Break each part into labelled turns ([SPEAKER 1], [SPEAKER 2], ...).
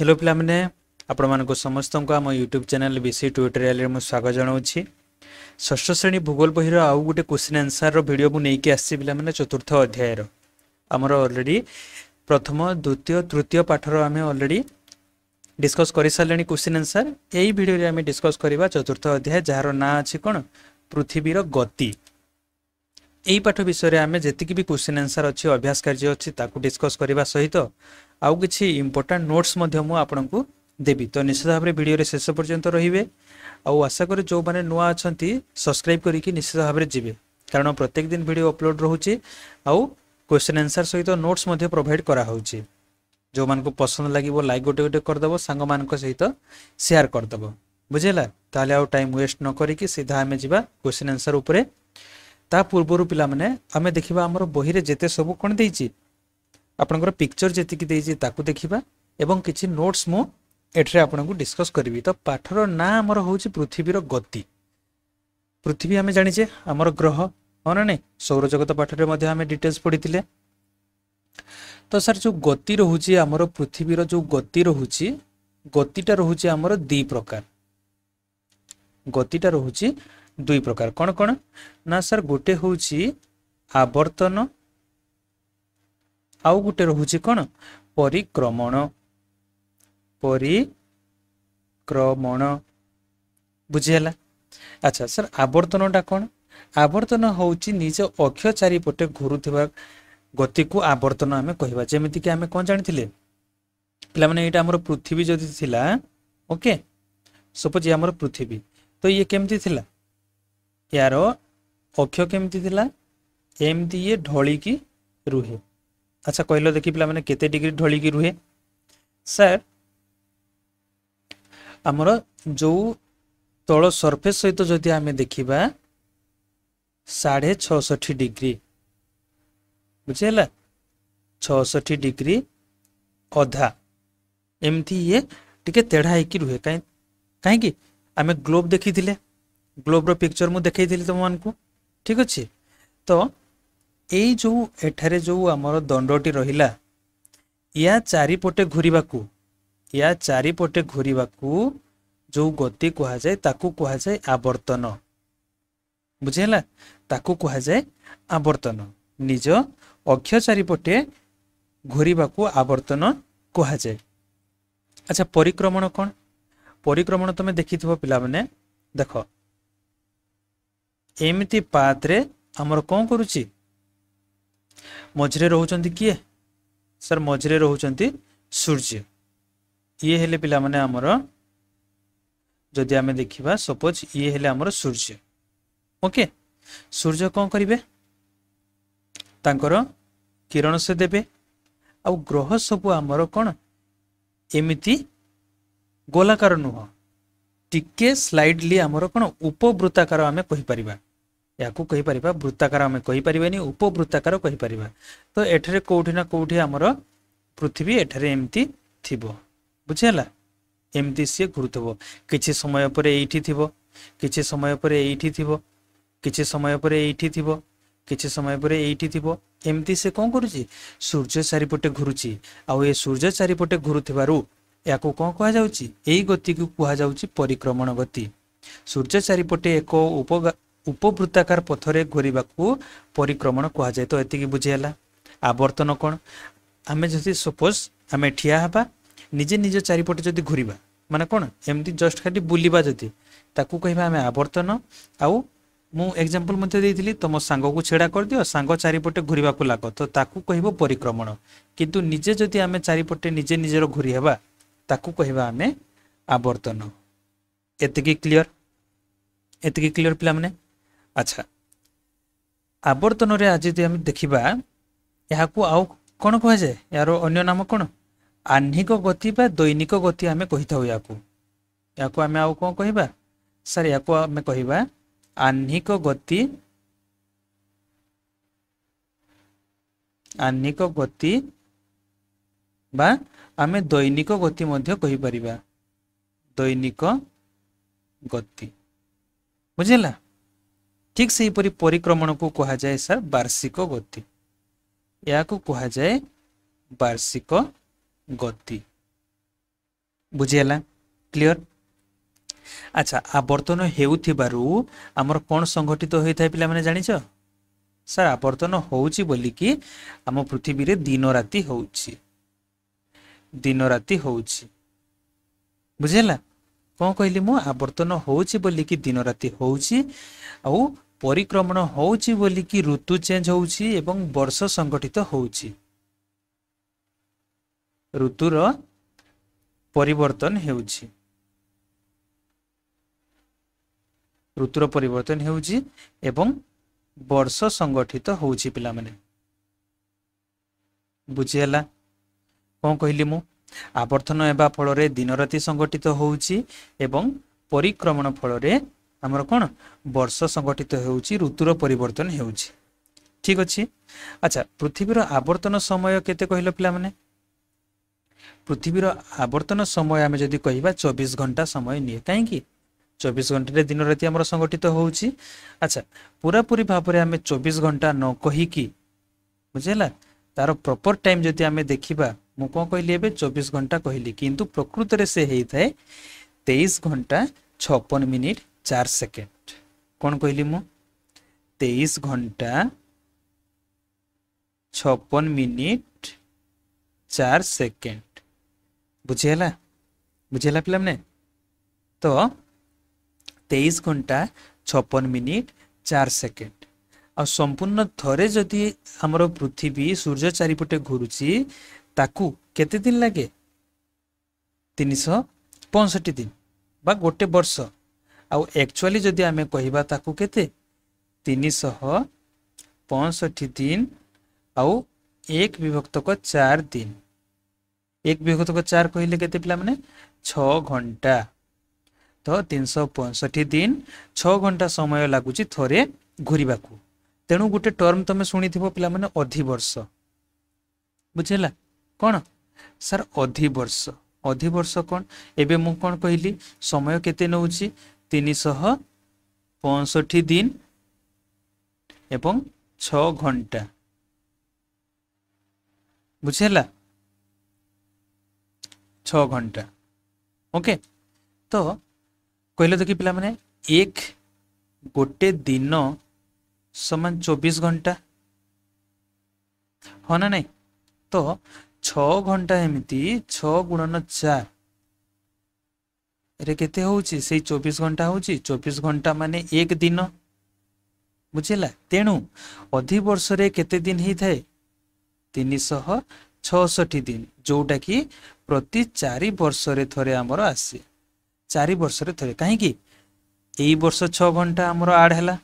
[SPEAKER 1] Hello पिला माने आपण मानको समस्त को आम यूट्यूब चैनल बीसी ट्यूटोरियल में स्वागत जनाऊँगी। षष्ठ श्रेणी भूगोल बही आउ गोटे क्वेश्चन आंसर वीडियो को लेकिन आसी पिला माने चतुर्थ अध्याय आमर ऑलरेडी प्रथम द्वितीय तृतीय पाठर आम ऑलरेडी डिस्कस कर सारे क्वेश्चन आंसर। यही वीडियो आम डिस्कस करवा चतुर्थ अध्याय जार ना अच्छी कौन पृथ्वीर गति। यही पाठ विषय में आम जी भी क्वेश्चन आंसर अच्छी अभ्यास कार्य अच्छी डिस्कस करने सहित आउ किछि इंपोर्टेंट नोट्स आपन को देवी। तो निश्चित भाव में वीडियो शेष पर्यंत रे आशा करी जो मैंने नुआ अच्छा सब्सक्राइब करके निश्चित भाव में जी कारण प्रत्येक दिन वीडियो अपलोड रोचे आउ क्वेश्चन आंसर सहित नोट्स प्रोवाइड कराऊँगी। जो मान को पसंद लगे लाइक गोटे गोटे करदेव सांग मान सहित शेयर करदेव बुझेगा। ताले आउ टाइम वेस्ट न करिकी सीधा आम जा क्वेश्चन आंसर उपरे। ता पूर्वर पिला माने आमे देखिबा हमर बही रे जेते सब कोन देइची आपनकर पिक्चर जेति कि देइची ताकू देखिबा एवं किछि नोट्स मु एठरे आपनको डिस्कस करबी। तो पाठर ना हमर होउची पृथ्वीर गति। पृथ्वी आमे जानि जे हमर ग्रह होना नै सौर जगत पाठरे मध्ये आमे डिटेल्स पढितिले। तो सर जो गति रहउची हमर पृथ्वीर जो गति रहउची गतिटा रहउची हमर दी प्रकार। गतिटा रहउची दुई प्रकार कौन कौन ना सर गोटे होउची आवर्तन आउ गोटे रहउची कौन परिक्रमण। परिक्रमण बुझिला। अच्छा सर आवर्तनटा कौन आवर्तन होउची निज अक्ष चारिपटे घुरुथिबा गति को आवर्तन आमे कहबा। जेमिति कि आमे कोन जानिथिले पिला माने एटा हमर पृथ्वी जदि थिला ओके सपोज ये हमर पृथ्वी तो ये केमति थिला यार अक्ष केमती थिला एमती ये ढली की रुहे। अच्छा कहलो देखि पिला माने केते डिग्री ढली की रुहे सर हमर जो तଳ सरफेस सहित जदि आमे देखिबा 6.65 डिग्री बुझेला 66 डिग्री अधा एमती ये टिके तेढ़ा हेकी रुहे। काहे कि आमे ग्लोब देखिथिले ग्लोब रो पिक्चर मु देखै दिली तुम मानकू ठीक अछि। तो एई जो एठारे जो हमर दंडटी रहिला या चारिपटे घुरिबाकू जो गति कहा जाए ताकू कहा जाए आवर्तन बुझेला ताकू कहा जाए आवर्तन। निज अक्ष चारिपटे घुरिबाकू आवर्तन कहा जाए। अच्छा परिक्रमण कौन परिक्रमण तुम देखिथिबो पिला माने देखो एमती पाथ रे हमर कौन करुची मझरे रहउचंती किए सर मझरे रहउचंती सूर्य। ये हेले पिला माने हमर जदि आमे देखिबा सपोज ये हेले हमर सूर्य ओके। सूर्य कौन करिवे तांकर किरण से देबे आ ग्रह सब हमर कौन एमिति गोलाकार नुह टिके स्लाइडली हमर कौन उपवृत्ताकार आमे कहि परिबा याकू कहि परिबा वृत्ताकार आमे कहि परिबानी उपवृत्ताकार कहि परिबा। तो एठरे कोठी ना कोठी हमर पृथ्वी एठरे एमती थिबो बुझेला एमती से घुरुथबो किछि समय परे एठी थिबो किछि समय परे एठी थिबो किछि समय परे एठी थिबो किछि समय परे एठी थिबो एमती से कोन करूची सूर्य चारिपटे घुरुची आ ए सूर्य चारिपटे घुरुथिबारु याकू कोन कहा जाउची एई गति को कहा जाउची परिक्रमण गति। सूर्य चारिपटे एक उपवृत्ताकार पथरे घुरिबाकू परिक्रमण कहा जाए। तो एतिकी बुझियला। आवर्तन कौन आमे जदि सपोज आमे ठिया हबा निजे निज चारिपटे जदि घुरिबा माने कौन एमती जस्ट खाली बुलिबा जदि ताकू कहबा आमे आवर्तन। आउ मु एग्जांपल मध्ये देइथिली तम सांग को छेड़ा कर दियो सांग चारिपटे घुरिबाकू लाग तो ताकू कहबो परिक्रमण। किंतु निजे जदि आमे चारिपटे निजे निजर घुरी हेबा ताकू कहबा आमे आवर्तन। एतिकी क्लियर पिला माने। अच्छा आवर्तन रे आज यदि हम देखिबा याकू आउ कोन कह जाए यार अन्य नाम कोन आह्निक गति बा दैनिक गति आमे कहिथाउ। याकू आमे आउ कोन कहिबा सर याकू आमे कहिबा आह्निक गति बा आमे दैनिक गति मध्य कहि परिबा दैनिक गति बुझेला। ठीक से परी परिक्रमण को कहा जाए सर वार्षिक गति या को कहा जाए वार्षिक गति। बुझीगला क्लियर। अच्छा आवर्तन हेउथिबारु हमर कोन संगठित होइथाय पिला माने जानिछ सर आवर्तन होउची बोली कि हम पृथ्वी रे दिन राति होउची बुझेला कौन कहली मु आवर्तन होउची बोली कि दिन राति होउची आउ परिक्रमण होउची बोली कि ऋतु चेंज होउची एवं वर्ष संगठित होउची ऋतुर परिवर्तन हेउची ऋतुर परिवर्तन हेउची एवं वर्ष संगठित होउची पिला माने बुझेला कौन कहली मु आवर्तन एबा फल रे दिन राति संगठित होउची एवं परिक्रमण फल रे हमर कोन वर्ष संगठित होउची ऋतुर परिवर्तन हेउची ठीक अछि। अच्छा पृथ्वीर आवर्तन समय केते कहलो पिला माने पृथ्वीर आवर्तन समय आमे जदि कहिबा 24 घंटा समय निये काहे कि 24 घंटा रे दिन राति हमर संगठित होउची। अच्छा पूरा पूरी भाव रे आमे 24 घंटा न कहि कि बुझेला तार प्रॉपर टाइम जदि आमे देखिबा मु कोन कहली एबे 24 घंटा कहली किंतु प्रकृत रे से हेई थाए 23 घंटा 56 मिनिट 4 सेकेंड कोन कहली मु 23 घंटा 56 मिनिट 4 सेकेंड बुझेला पिला माने तो 23 घंटा 56 मिनिट 4 सेकेंड आ संपूर्ण थरे जदि हमर पृथ्वी सूर्य चारिपटे घुरुची ताकू केते दिन लागे 365 दिन बा गोटे वर्ष आ एक्चुअली जदि आमे कहिबा ताकू केते 365 दिन आ 1/4 दिन 1/4 कहले केते पिला माने 6 घंटा तो 365 दिन 6 घंटा समय लागुची थरे घुरिबाकू तेणु गोटे टर्म तमे सुनिथिबो पिला माने अधिवर्ष बुझेला कोन सर अधिवर्ष कोन एबे मु कोन कहली समय केते नउची 365 दिन एवं 6 घंटा बुझेला 6 घंटा ओके तो कहले तो कि पिला माने एक गोटे दिन समान 24 घंटा हो ना नहीं तो 6 घंटा एमती 6 गुणन 4 रे केते होउची से 24 घंटा होउची 24 घंटा माने एक दिन बुझेला तेणु अधिवर्ष रे केते दिन ही थाए 366 दिन जोटा कि प्रति 4 वर्ष रे थरे हमर आसी 4 वर्ष रे थरे काहे कि एई वर्ष 6 घंटा हमर आड हैला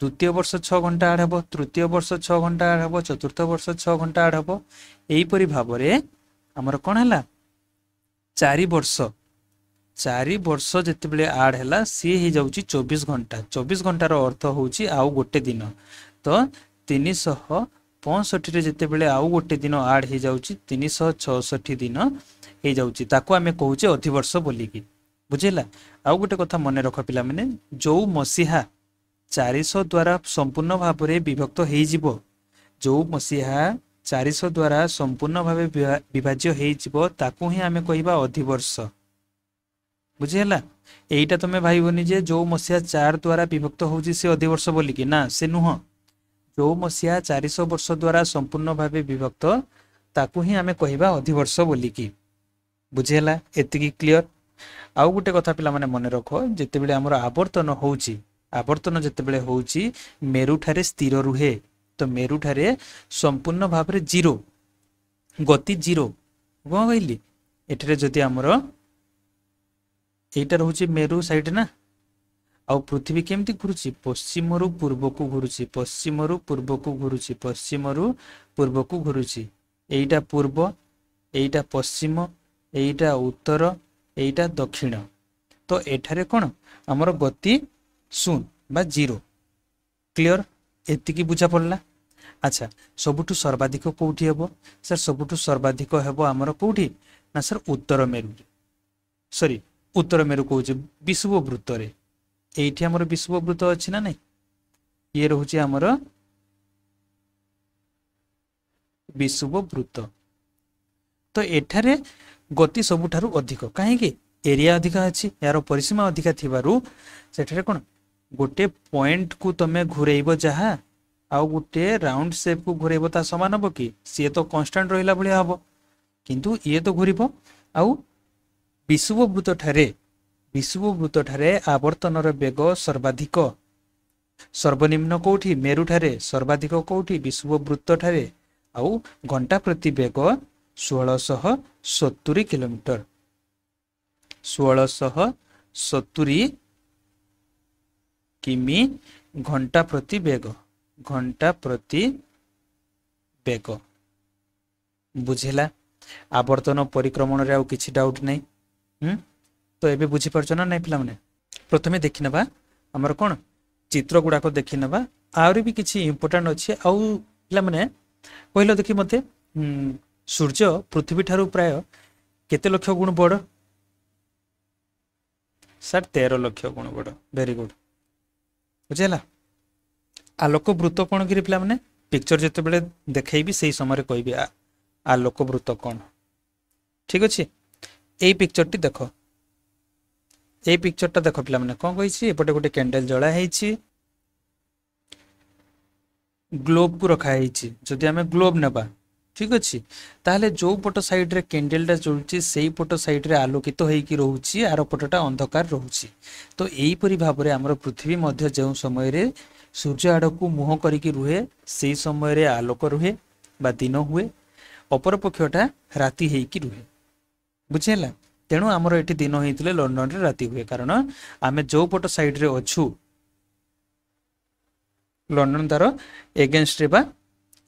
[SPEAKER 1] द्वितीय वर्ष 6 घंटा आड हबो तृतीय वर्ष 6 घंटा आड हबो चतुर्थ वर्ष 6 घंटा आड हबो एई परि भाबरे हमर कोन हैला 4 वर्ष जते बेले आड हैला सी ही जाउची 24 घंटा 24 घंटा रो अर्थ होउची आउ गोटे दिन तो 365 रे जते बेले आउ गोटे दिन आड ही जाउची 366 दिन हे जाउची ताको हमें कहूचे अधिवर्ष बोली की बुझेला आउ गोटे कथा मने रख पिला माने जो मसीहा 400 द्वारा संपूर्ण भाव रे विभक्त हेई जिवो जो मसीहा 400 द्वारा संपूर्ण भावे विभाज्य हेई जिवो ताकू ही हमें कहिबा अधिवर्ष बुझेला एईटा तमे भाईबोनी जे जो मसीहा 4 द्वारा विभक्त होउची से अधिवर्ष बोली की ना से नुह जो मसीहा 400 वर्ष द्वारा संपूर्ण भावे विभक्त ताकू ही हमें कहिबा अधिवर्ष बोली की बुझेला एतिकी क्लियर आउ गोटे कथा पिला माने मने रखो जेते बेले हमर आवर्तन होउची आवर्तन जेते बेले होउची मेरु ठारे स्थिर रुहे तो मेरु ठारे संपूर्ण भाव रे जीरो गति जीरो को कहली एठरे जति हमर एटा रहउची मेरु साइड ना आउ पृथ्वी केमती घुरुची पश्चिम रु पूर्व को घुरुची पश्चिम रु पूर्व को घुरुची पश्चिम रु पूर्व को घुरुची एटा पूर्व एटा पश्चिम एटा उत्तर एटा दक्षिण तो एठारे कोन हमर गति शून्य बा जीरो क्लियर एतिकी बुझा पड़ला। अच्छा सबुठु सर्वाधिक कोठी हेबो सर सबुठु सर्वाधिक हेबो हमर कोठी ना सर उत्तर मेरु सॉरी उत्तर मेरु कहूचे विषुववृत्त रे एठी हमर विषुववृत्त अछि ना नहीं ये रहउची हमर विषुववृत्त तो एठारे गति सबुठारु अधिक कहीं एरिया अधिक अच्छी यार परिसीमा अधिका थिबारु सेठारे कोन गोटे पॉइंट को तमे घुरेइबो जहा आउ गोटे राउंड शेप को घुरेइबो ता समान हबो कि सी तो कांस्टेंट रहिला भलिया हबो किंतु ये तो घुरिबो आउ विषुववृत्त ठारे आवर्तनर बेग सर्वाधिक सर्वनिम्न कोठी मेरु ठारे सर्वाधिक कोठी विषुववृत्त ठारे आउ घंटा प्रति बेग 1670 किलोमीटर 1670 किमी घंटा प्रति बेग बुझेला आवर्तन परिक्रमण रे आउ किछि डाउट नहीं तो एबे बुझी परछ ना नहीं पिला माने प्रथमे देखि नबा हमर कोन चित्र गुडाको देखि नबा आउरी भी किछि इंपोर्टेंट अछि आउ पिला माने पहिलो देखि मते सूर्य पृथ्वी ठारू प्राय केते लक्ष गुण बड़ सर 13 लक्ष गुण बड़ वेरी गुड बुझेला आलोक वृत्त कोन गिरि पिला माने पिक्चर जते बेले देखैबी सेही समय रे कहबी आलोक वृत्त कोन ठीक अछि एई पिक्चर टी देखो एई पिक्चर टा देखो पिला माने कोन कहिछि एपटे गोटे कैंडल जळा हेछि ग्लोब को रखा हेछि जदि हमें ग्लोब नेबा ठीक अछि ताले जो पट साइड रे कैंडल टा जळुछि सेही पट साइड रे आलोकित होईकी रहउछि आर पटटा अंधकार रहउछि तो एई परि भाबरे हमर पृथ्वी मध्य जे समय रे सूर्य आडकू मुह करिकी रुहे सेही समय रे आलोक रुहे बा दिन हुए अपर पक्षटा राति हेकी रुहे बुझेला तेणु आमर एठी दिन होइतिले लंडन रे राति हुए कारण आमे जो पट साइड रे अछु लंडन तार एगेंस्ट रे बा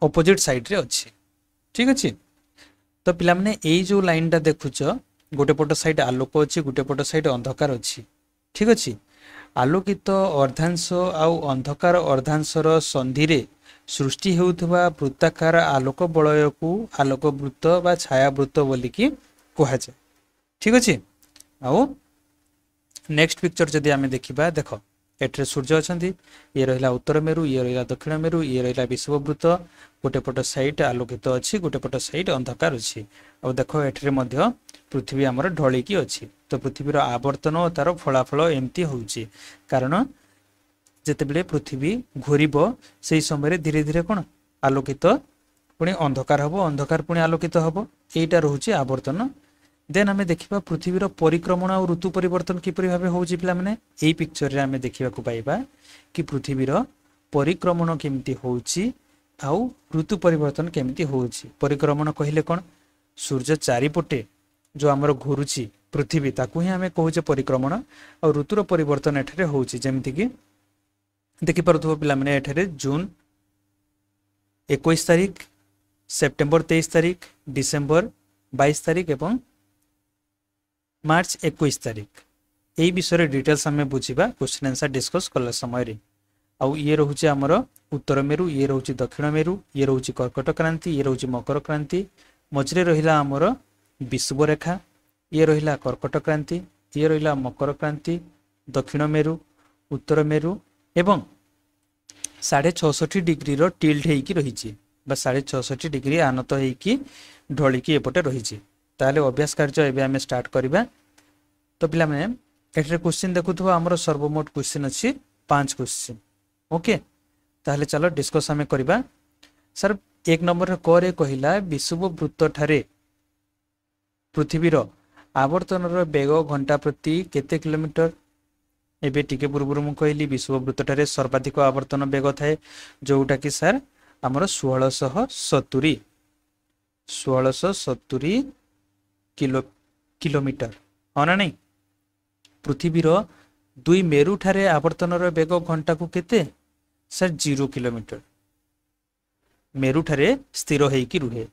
[SPEAKER 1] ऑपोजिट साइड रे अछि ठीक अछि तो पिला माने एई जो लाइन टा देखुछ गोटे पट साइड आलोक अछि गोटे पट साइड अंधकार अछि ठीक अछि आलोकित अर्धांश आउ अंधकार अर्धांशर संधि रे सृष्टि हेउथबा वृत्ताकार आलोक बलय को आलोक वृत्त बा छाया वृत्त बोली कि कहा जाय ठीक अछि आउ नेक्स्ट पिक्चर जदि आमे देखिबा देखो एठरे सूर्य अछंती ये रहिला उत्तर मेरु ये रहिला दक्षिण मेरु ये रहिला विषुववृत्त गोटे पट साइड आलोकित अछि गोटे पट साइड अंधकार अछि आ देखो एठरे मध्य पृथ्वी हमर ढळी की अछि तो पृथ्वीर आवर्तन और तार फलाफल एमती होउछि कारण जेतेबेले पृथ्वी घुरिबो सेही समय धीरे धीरे कोन आलोकित पुणी अंधकार हबो अंधकार पुणी आलोकित हबो एटा रहउछि आवर्तन देन हमें देखिबा पृथ्वीर परिक्रमण और ऋतु परिवर्तन किपरि भाबे होउछि पिला माने एई पिक्चर रे हमें देखिबा को पाइबा कि पृथ्वीर परिक्रमण केमती होउछि आउ ऋतु परिवर्तन केमती होउछि परिक्रमण कहिले कोन सूर्य चारिपटे जो हमर घुरुछि पृथ्वी ताकू ही हमें कहूचे परिक्रमण और ऋतुर परिवर्तन एठरे होउछि जेमति कि देखि परथबो पिला माने एठरे जून 21 तारिख सेप्टेम्बर 23 तारिख डिसेम्बर 22 तारिख एवं मार्च 21 तारिख एई विषय डिटेल्स हमें बुझिबा क्वेश्चन आंसर डिस्कस करला समय रे आउ ये रहउछि हमर उत्तर मेरु ये रहउछि दक्षिण मेरु ये रहउछि कर्कट क्रांति ये रहउछि मकर क्रांति मझरे रहिला हमर विषुव रेखा ये रहिला कर्कट क्रांति ये रहिला मकर क्रांति दक्षिण मेरु उत्तर मेरु एवं 6.65 डिग्री रो टिल्ट हेकी रहिछि बा 6.65 डिग्री आनत हेकी ढळिकी एपटे रहिछि ताले अभ्यास कार्य एबे हमें स्टार्ट करबा तो पिला माने एठरे क्वेश्चन देखुथबो हमर सर्वमोट क्वेश्चन अछि 5 क्वेश्चन ओके ताले चलो डिस्कस हमें करबा सर एक नंबर रे करे कहिला विषुववृत्त ठारे पृथ्वीर आवर्तनर बेग घंटा प्रति केते किलोमीटर एबे टिके पूर्व मु कहली विषुववृत्त ठारे सर्वाधिक आवर्तन बेग थाए जोटा कि सर हमर 1670 किलोमीटर होना नहीं पृथ्वीर दुई मेरु ठारे आवर्तनर बेग घंटा को केते सर 0 किलोमीटर मेरु ठारे स्थिर हेकी रुहे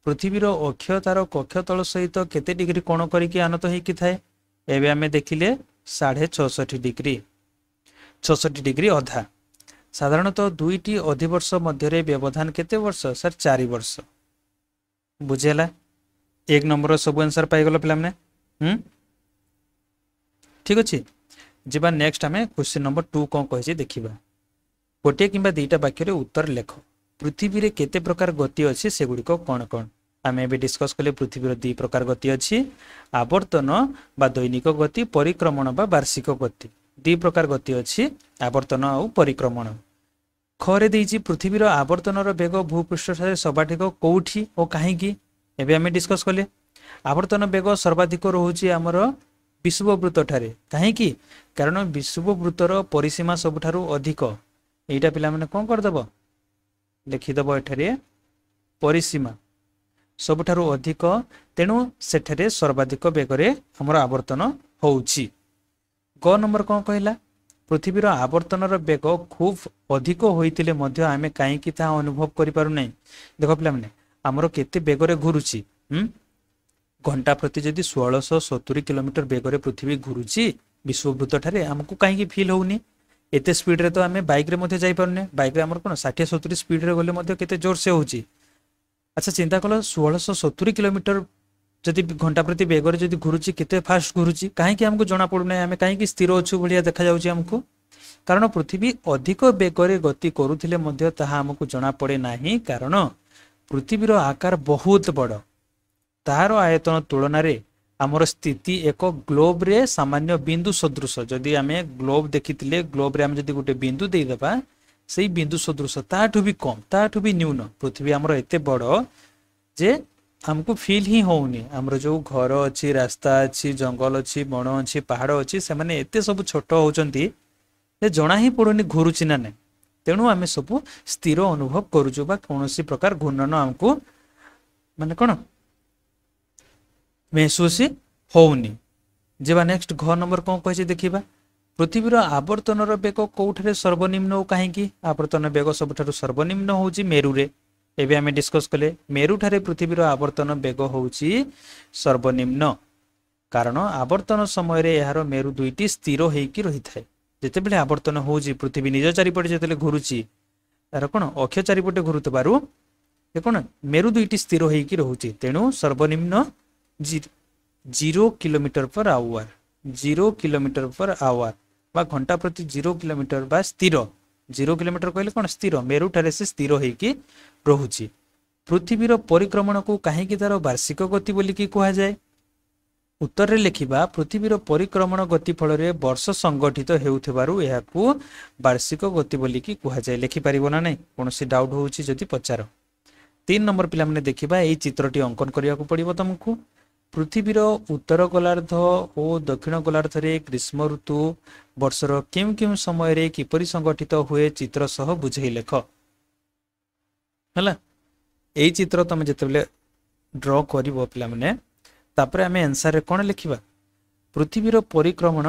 [SPEAKER 1] पृथ्वीर अक्ष तार कक्ष तल सहित केते डिग्री कोण करिके आनत हेकी थाए एबे हमें देखिले 6.65 डिग्री 66 डिग्री अधा साधारणतः दुईटी अधिवर्ष मध्य व्यवधान केते वर्ष सर 4 वर्ष बुझेला एक नंबर सब आंसर पाई गलो पिला माने ठीक अछि जिबा नेक्स्ट हमें क्वेश्चन नंबर 2 कोन कहै छै देखिबा गोटे किबा दुईटा वाक्य रे उत्तर लेख पृथ्वी रे केते प्रकार गति अछि से गुडी को कोन कोन आम ए डिस्कस कले पृथ्वी दी प्रकार गति अच्छी आवर्तन बा दैनिक गति परिक्रमण बा वार्षिक गति दी प्रकार गति अच्छी आवर्तन आउ परिक्रमण खरे देइछि पृथ्वीर आवर्तनर बेग भूपृष्ठ ठारे सर्वाधिक कोठी और कहीं एबे आम डिस्कस कले आवर्तन बेग सर्वाधिक रोचे आमर विषुववृत्त ठारे कहीं कारण विषुववृत्तर परिसीमा सबुठारु अधिक एटा पिला माने कोन करदब लिखिदब एठारे परिसीमा सबुठारु अधिक तेणु सेठारे सर्वाधिक बेगरे हमर आवर्तन होउछि। ग नंबर कोन कहला पृथ्वीर आवर्तनर बेग खूब अधिक होइतिले मध्य आमे काहे कि ता अनुभव करि पारु नै। देखो पिला माने हमर केते बेगरे घुरुछि घंटा प्रति जदि 1670 किलोमीटर बेगरे पृथ्वी घुरुछि विश्ववृत्त ठारे हमकु काहे कि फील होउनी एते स्पीड रे तो आमे बाइक रे मध्ये जाई पारने बाइक रे हमर कोन 60 70 स्पीड रे गले मध्ये केते जोर से होउछि। अच्छा चिंता कलो 1670 किलोमीटर जदि घंटा प्रति बेगरे जदि घुरुछि केते फास्ट घुरुछि काहे कि हमकु जणा पडु नै आमे काहे कि स्थिर अछु बढिया देखा जाउछि हमकु कारण पृथ्वी अधिक बेगरे गति करूथिले मध्ये ताहा हमकु जणा पडे नाही कारण पृथ्वीर आकार बहुत बड़ तार आयतन तुलन रे आमर स्थिति एक ग्लोब रे सामान्य बिंदु सदृश जदि आमे ग्लोब देखिथिले ग्लोब रे आमे जदि गोटे बिंदु देई देबा सेई बिंदु सदृश ताठु भी कम ताठु भी न्यून पृथ्वी आमर एते बड़ जे हमको फील ही होउनी हमर जो घर अछि रास्ता अछि जंगल अछि बण अछि पहाड़ अछि से माने एते सब छोट होउचंती जे जणा ही पडोनी घुरुछि ना नै तेणु आमे सब स्थिर अनुभव करूछु बा कोनोसी प्रकार घूर्णन हमको माने कोन महसूस होउनी। जेबा नेक्स्ट घ नंबर कोन कहै छै देखिबा पृथ्वीर आवर्तनर बेग कोठारे सर्वनिम्न हो काहेकि आवर्तन बेग सबठारु सर्वनिम्न होउची मेरु रे एबे आमे डिस्कस कले मेरु ठारे पृथ्वीर आवर्तन बेग होउची सर्वनिम्न कारण आवर्तन समय रे यार मेरु दुईटी स्थिर हेकी रही थाए जेते बेले आवर्तन होउची पृथ्वी निज चारिपटे जेतेले घुरुची तार कोन अक्ष चारिपटे घुरुतबारु ए कोन मेरु दुईटी स्थिर हेकी रहउची तेणु सर्वनिम्न 0 kilometre per hour 0 kilometre per hour बा घंटा प्रति 0 किलोमीटर बा स्थिर 0 किलोमीटर कहले कोन स्थिर मेरु ठारे से स्थिर हेकी रहउची। पृथ्वीर परिक्रमण को काहे कि तार वार्षिक गति बोली कि कहा जाय उत्तर रे लिखिबा पृथ्वीर परिक्रमण गति फल रे वर्ष संगठित हेउथबारु एहाकू वार्षिक गति बोली कि कहा जाय लिखि परिबो ना नै कोनोसी डाउट होउची जदि पचार। 3 नंबर पिला माने देखिबा एई चित्रटी अंकन करिया को पड़िबो तुमको पृथ्वीर उत्तर गोलार्ध और दक्षिण गोलार्ध रे ग्रीष्म ऋतु वर्षर केउ केउ समय रे किपरि संगठित हुए चित्र सह बुझेई लेख हला एई चित्र तमे जेतेबेले ड्रॉ करिवो पिला माने तापरे आमे आंसर रे कोन लिखिबा पृथ्वीर परिक्रमण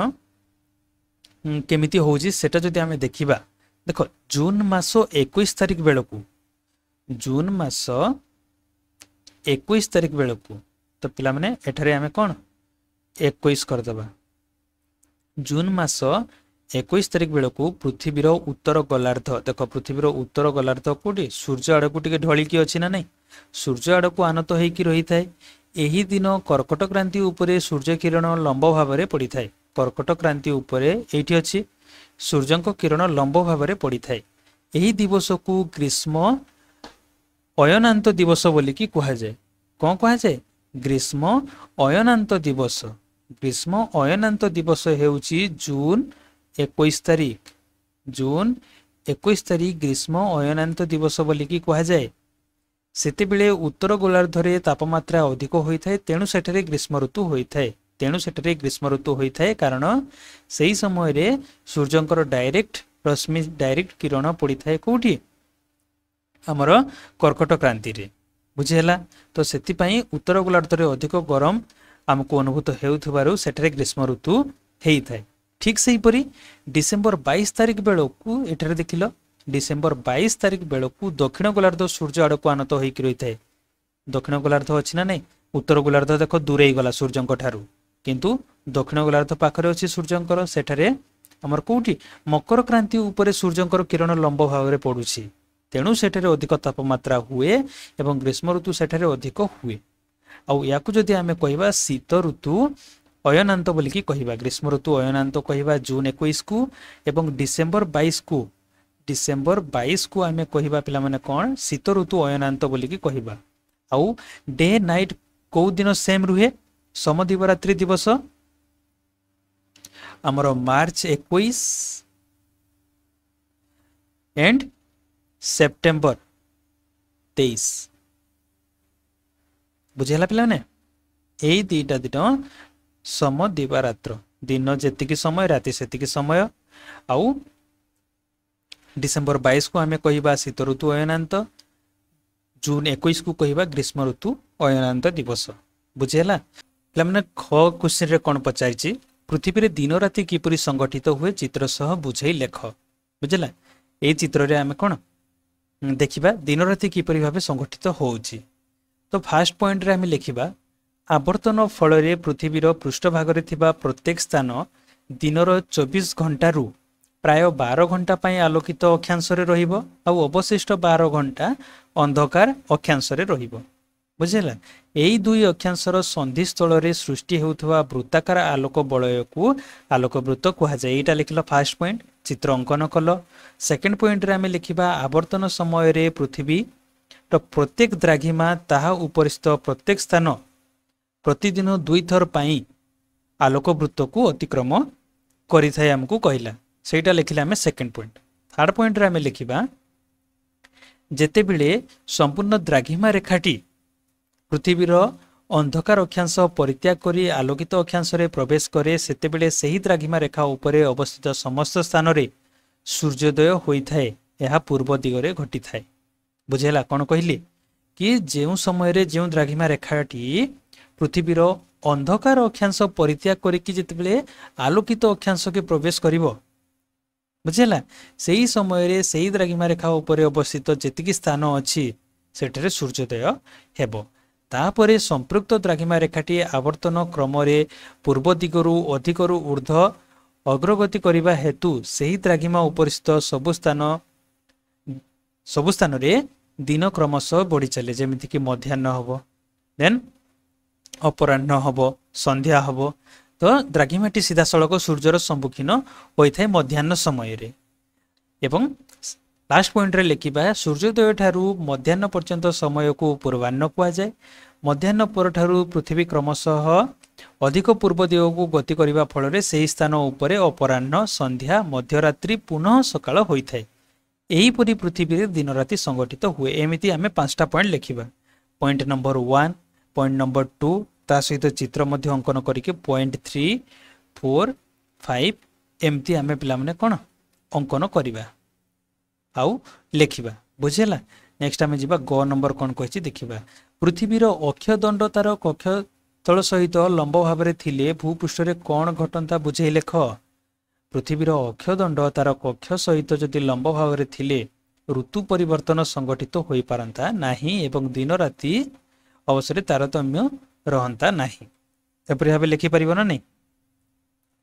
[SPEAKER 1] केमिति होउजी सेटा जदि आमे देखिबा देखो जून मास 21 तारिख बेलकू जून मास 21 तारिख बेलकू तो पिला माने एठारे आमे कोन 21 कर दबा जून मास 21 तारिख बेलकू पृथ्वीर उत्तर गोलार्ध देखो पृथ्वीर उत्तर गोलार्ध कोटी सूर्य आड़कू टिके ढळी की अछि ना नै सूर्य आड़कू आनत हेकी रही थाए एही दिन कर्कट क्रांति उपरे सूर्य किरण लंब भाव रे पड़ी थाए कर्कट क्रांति उपरे एठी अछि सूर्यंक किरण लंब भाव रे पड़ी थाए एही दिवस को ग्रीष्म अयनांत दिवस बोली कि कहा जाए कोन कहा जाए ग्रीष्म अयनांत दिवस ग्रीष्म अयनांत दिवस हेउची जून 21 तारिख जून 21 तारिख ग्रीष्म अयनांत दिवस बोली कि कहा जाए सेते बेले उत्तर गोलार्ध रे तापमात्रा अधिक होई थाए तेणु सेठरे ग्रीष्म ऋतु होई थाए तेणु सेठरे ग्रीष्म ऋतु होई थाए कारण सेही समय रे सूर्यंकर डायरेक्ट रश्मि डायरेक्ट किरण पड़ी थाए कोठी हमर कर्कट क्रांति रे बुझेला तो सेति पई उत्तर गोलार्ध रे अधिक गरम हमको अनुभूत हेउथबारु सेठरे ग्रीष्म ऋतु हेई थाए ठीक सेही परी डिसेंबर 22 तारिख बेलकू एठारे देखिलो डिसेंबर 22 तारिख बेलकू दक्षिण गोलार्ध सूर्य आड़कू आनत होइकी रही थाए दक्षिण गोलार्ध अछि ना नै उत्तर गोलार्ध देखो दूरेई गला सूर्यंक ठारू किंतु दक्षिण गोलार्ध पाखरे अछि सूर्यंकर सेठारे हमर कोठी मकर क्रांति उपरे सूर्यंकर किरण लंब भाव रे पडुछि तेणु सेठारे अधिक तापमात्रा हुए एवं ग्रीष्म ऋतु सेठारे अधिक हुए आउ याकू जदि आमे कहिबा शीत ऋतु अयनांत बोली कि कहिबा ग्रीष्म ऋतु अयनांत कहिबा जून 21 को एवं डिसेंबर 22 को आमे कहिबा पिला माने कोन शीत ऋतु अयनांत बोली कि कहिबा आउ डे नाइट को दिन सेम रुहे समदिवरात्रि दिवस आमर मार्च 21 एंड सेप्टेम्बर 23 बुझेला पिला ने एई दीटा दिन समदिवरात्र दिन जेतिकी समय राति सेतिकी समय आउ डिसेम्बर 22 को आमे कहिबा शीत ऋतु अयनांत जून 21 को कहिबा ग्रीष्म ऋतु अयनांत दिवस बुझेला पिला माने ख क्वेश्चन रे कोन पचाइछि पृथ्वी रे दिन राति किपरि संगठित हुए चित्र सह बुझेई लेख बुझेला ए चित्र रे आमे कोन देखिबा दिन राति किपरि भाबे संगठित होउछि तो फर्स्ट पॉइंट रे आमे लिखिबा आवर्तन फल रे पृथ्वी रो पृष्ठभाग रे थिबा प्रत्येक स्थान दिनर 24 घंटा रु प्राय 12 घंटा पाई आलोकित अक्षांश रे रहिबो आ अवशिष्ट 12 घंटा अंधकार अक्षांश रे रहिबो बुझेला एई दुई अक्षांशर संधि स्थल रे सृष्टि हेउथवा वृत्ताकार आलोक बलय को आलोक वृत्त कुहा जाय एटा लिखलो फर्स्ट पॉइंट चित्र अंकन कलो सेकंड पॉइंट रे आमे लिखिबा आवर्तन समय रे पृथ्वी तो प्रत्येक द्राघिमा ताहा उपरिस्थ प्रत्येक स्थान प्रतिदिन 2 थर पाई आलोक वृत्त को अतिक्रम करि थाय हमकु कहिला सेटा लिखिला हमें सेकंड पॉइंट थर्ड पॉइंट रे हमें लिखिबा जेते बिले संपूर्ण द्राघिमा रेखाटी पृथ्वीर अंधकार अक्षांश परित्याग करी आलोकित अक्षांश रे प्रवेश करे सेते बिले सही द्राघिमा रेखा उपरे अवस्थित समस्त स्थान रे सूर्योदय होई थाए यह पूर्व दिगरे घटी थाए बुझेला कोन कहिली कि जेउ समय रे जेउ द्राघिमा रेखाटी पृथ्वीर अंधकार अक्षांश परित्याग करिकि जेतेबेले आलोकित अक्षांश के प्रवेश करिवो बुझेला सेही समय रे सेही द्राघिमा रेखा उपरे अवस्थित जेतिकी स्थान अछि सेठरे सूर्योदय हेबो तापरे संपृक्त द्राघिमा रेखाटी आवर्तन क्रम रे पूर्व दिगरु अधिकरु ऊर्ध्व अग्रगति करिबा हेतु सेही द्राघिमा उपरिस्थ सब स्थान रे दिन क्रमशः बढ़ी चले जेमिति कि मध्याह्न हबो देन अपराह्न हबो संध्या हबो तो द्राघिमाटी सीधा सड़क सूर्यर सम्मुखीन होइथाय मध्याह्न समय रे एवं लास्ट पॉइंट रे लिखिबा सूर्योदय ठारू मध्याह्न पर्यंत समय को पूर्वाह्न कुआ जाय मध्याह्न पर ठारू पृथ्वी क्रमशः अधिक पूर्व दिग को गति करिबा फल रे सेही स्थान उपरे अपराह्न संध्या मध्यरात्रि पुनः सकाळ होइथाय एही परि पृथ्वी रे दिन राति संगठित हुए एमिति आमे पांचटा पॉइंट लिखिबा पॉइंट नंबर 1 पॉइंट नंबर 2 ता सहित चित्र मध्य अंकन करिके पॉइंट 3 4 5 एमती आमे पिला माने कोन अंकन करिबा आउ लेखिबा बुझेला नेक्स्ट आमे जिबा ग नंबर कोन कहछि देखिबा पृथ्वी रो अक्ष दंड तार कक्ष तळ सहित लंब भाबरे थिले भूपृष्ठ रे कोन घटंता बुझेई लेख पृथ्वी रो अक्ष दंड तार कक्ष सहित जदि लंब भाबरे थिले ऋतु परिवर्तन संगठित होई पारंता नाही एवं दिन राति अवसरे तारतम्य रहंता नाही एपरि भाबे लिखि परिबो ना नै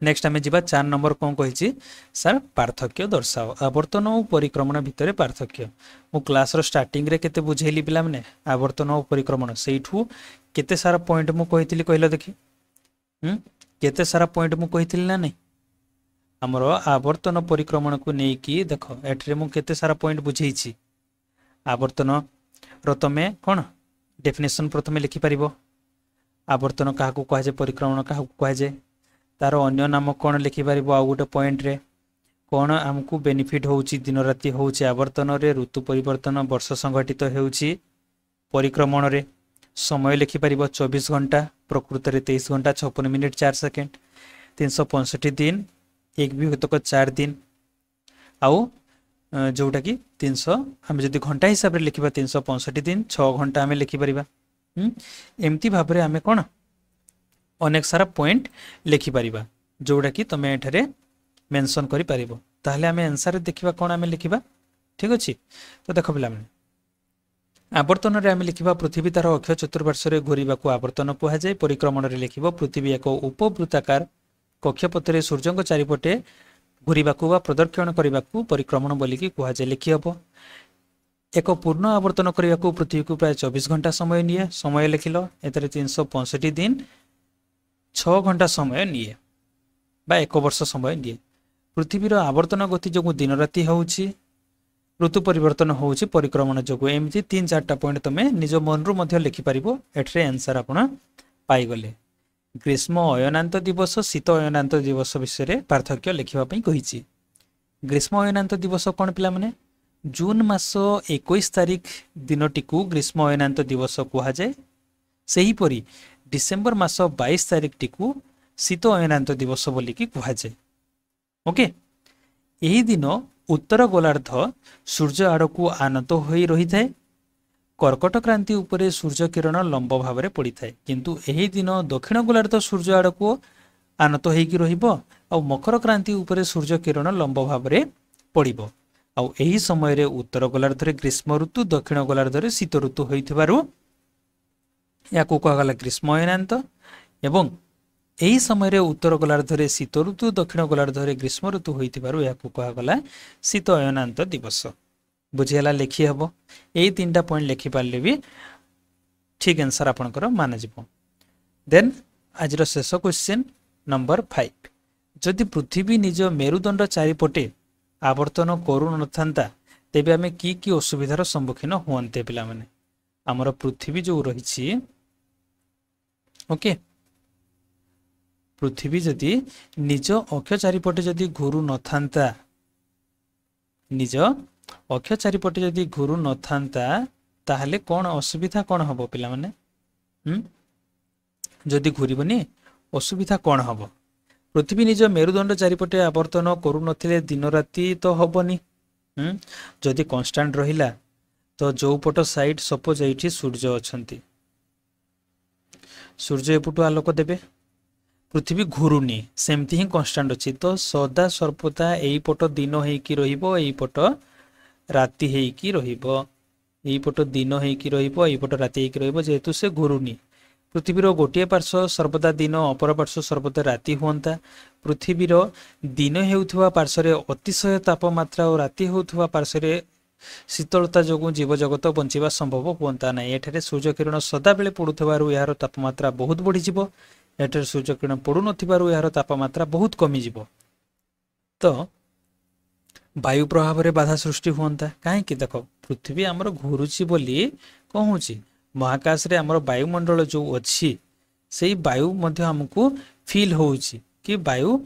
[SPEAKER 1] नेक्स्ट आमे जिबा 4 नंबर कोन कहिछि सर पार्थक्य दर्शाओ आवर्तन और परिक्रमण भितरे पार्थक्य मु क्लास रो स्टार्टिंग रे केते बुझेली पिला माने आवर्तन और परिक्रमण सेइठू केते सारा पॉइंट मु कहितली कहलो देखि केते सारा पॉइंट मु कहितली ना नै हमरो आवर्तन परिक्रमण को नै कि देखो एठरे मु केते सारा पॉइंट बुझेइछि आवर्तन रो तमे कोन डेफिनेशन प्रथमे लिखि परिबो आवर्तन काहा को कह जे परिक्रमण काहा को कह जे तार अन्य नाम कोन लिखि परिबो आ गुटे पॉइंट रे कोन हमकु बेनिफिट होउची दिन राति होउची आवर्तन रे ऋतु परिवर्तन वर्ष संगठित हेउची परिक्रमण रे समय लिखि परिबो 24 घंटा प्रकृति रे 23 घंटा 56 मिनिट 4 सेकंड 365 दिन एक भी होतक 4 दिन आउ जोटा कि 300 हम जदि घंटा हिसाब रे लिखिबा 365 दिन 6 घंटा हमें लिखि परिबा एमती भाबरे हमें कोन अनेक सारा पॉइंट लिखि परिबा जोटा कि तमे एठारे मेंशन करि परिबो ताहले हमें आंसर देखिबा कोन हमें लिखिबा ठीक अछि तो देखो पिला माने आवर्तन रे हमें लिखिबा पृथ्वी तार अक्ष चतुर्पार्श्व रे घुरिबा को आवर्तन कुहा जाय परिक्रमण रे लिखिबो पृथ्वी एक उपवृत्ताकार कक्षपथ रे सूर्यंक चारिपटे घुरिबाकू वा प्रदक्षिण करिबाकू परिक्रमण बोली कि कुहा जाय लिखि हबो एक पूर्ण आवर्तन करिबाकू पृथ्वी को प्राय 24 घंटा समय निये समय लिखिलो एतरे 365 दिन 6 घंटा समय निये बा 1 वर्ष समय निये पृथ्वी रो आवर्तन गति जो दिन राति होउची ऋतु परिवर्तन होउछि परिक्रमण जोगु एमती 3-4टा पॉइंट तमे निज मन रु मध्ये लिखि परिबो एठरे आंसर आपण पाई गले ग्रीष्म अयनांत दिवस शीत अयनांत दिवस विषय रे पार्थक्य लिखिबा पई कहिछि ग्रीष्म अयनांत दिवस कोन पिला माने जून मास 21 तारिख दिनटी को ग्रीष्म अयनांत दिवस कुहा जाय सेही परी डिसेंबर मास 22 तारिख टी को शीत अयनांत दिवस बोली की कुहा जाय ओके एही दिन उत्तर गोलार्ध सूर्य आड़कू आनत होई रही थाए कर्कट क्रांति उपरे सूर्य किरण लंब भाव में पड़ी थाए किंतु एही दिन दक्षिण गोलार्ध सूर्य आड़कू आनत होईकी रहिबो आ मकर क्रांति उपरे सूर्य किरण लंब भाव में पड़िबो आ एही समय रे उत्तर गोलार्ध रे ग्रीष्म ऋतु दक्षिण गोलार्ध रे शीत ऋतु होइथिबारु याकू कहगला ग्रीष्म अयनांत एवं एही समय रे उत्तर गोलार्ध रे शीत ऋतु दक्षिण गोलार्ध रे ग्रीष्म ऋतु होइथिबारु याकू कहगला शीत अयनांत दिवस बुझियला लिखि हबो एही 3टा पॉइंट लिखि पारले भी ठीक आंसर आपनकर मान जिवो देन आज रो शेष क्वेश्चन नंबर 5 जदि पृथ्वी निज मेरुदंड चारिपटे आवर्तन करू नथांता तेबे आमे की असुविधार सम्मुखीन होंते पिला माने हमर पृथ्वी जो रहिछि ओके पृथ्वी जदि निज अक्ष चारिपटे जदि घूरू नथांता निज अक्ष चारिपटे जदि घूरू नथांता ताहले कोन असुविधा कोन हबो पिला माने जदि घूरिबनी असुविधा कोन हबो पृथ्वी निज मेरुदंड चारिपटे आवर्तन करू नथिले दिन राति तो हबनी जदि कांस्टेंट रहिला तो जो पट साइड सपोज एठी सूर्य अछंती सूर्य एपटू आलोक देबे पृथ्वी घूरुनी सेमती ही कांस्टेंट अछि तो सदा सर्वदा एई पट दिन हेकी रहिबो एई पट राति हेकी रहिबो एई पट दिन हेकी रहिबो एई पट राति हेकी रहिबो जेहेतु से घूरुनी पृथ्वीर गोटे पार्श्व सर्वदा दिन अपर पार्श्व सर्वदा राति हुंता पृथ्वीर दिन हेउथुवा पार्श्व अतिशय तापमात्रा और राति हेउथुवा पार्श्व शीतलता जोगु जीव जगत बंचिबा संभव हुंता ना एठारे सूर्य किरण सदा बेले पडुथबारु यार तापमात्रा बहुत बढ़ी जिवो एठारे सूर्य किरण पडु नथिबारु यार तापमात्रा बहुत कमी जिवो तो वायु प्रभाव रे बाधा सृष्टि हुंता काहे कि देखो पृथ्वी हमर घुरुची बोली कहूची महाकाश रे हमर वायुमंडल जो अछि सेही वायु मध्ये हमकु फील होउची कि वायु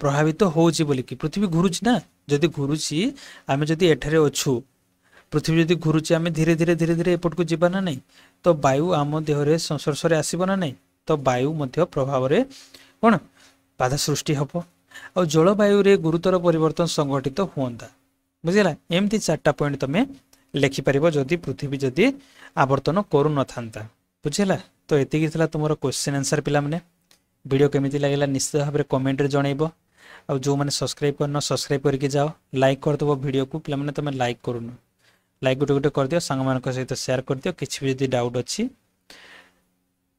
[SPEAKER 1] प्रभावित होउची बोली कि पृथ्वी घुरुची ना जदि घुरुची आमे जदि एठारे अछु पृथ्वी जदि घुरुची आमे धीरे धीरे एपट को जीवा ना नहीं तो वायु आम देह रे संस्पर्श रे आसीबो ना नहीं तो वायु मध्य प्रभाव रे कोन बाधा सृष्टि हबो और जलवायु रे गुरुतर परिवर्तन संघटित होंदा बुझिला एमती 4टा पॉइंट तमे लिखि परिबो जदि पृथ्वी जदि आवर्तन करू नथांता बुझिला तो एतिकी थिला तुमरो क्वेश्चन आंसर पिला माने वीडियो केमिति लागला निश्चित भाबरे कमेंट रे जणैबो और जो माने सब्सक्राइब करनो सब्सक्राइब करके जाओ लाइक कर दबो वीडियो को पिला माने तमे लाइक करूनो लाइक गोटे कर दियो संग मान सहित शेयर कर दियो किछि भी जदि डाउट अछि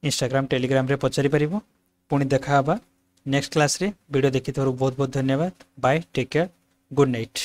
[SPEAKER 1] इंस्टाग्राम टेलीग्राम रे पचारि परिबो पुणी देखा हबा नेक्स्ट क्लास रे वीडियो देखि थोर बहुत बहुत धन्यवाद bye take care good night.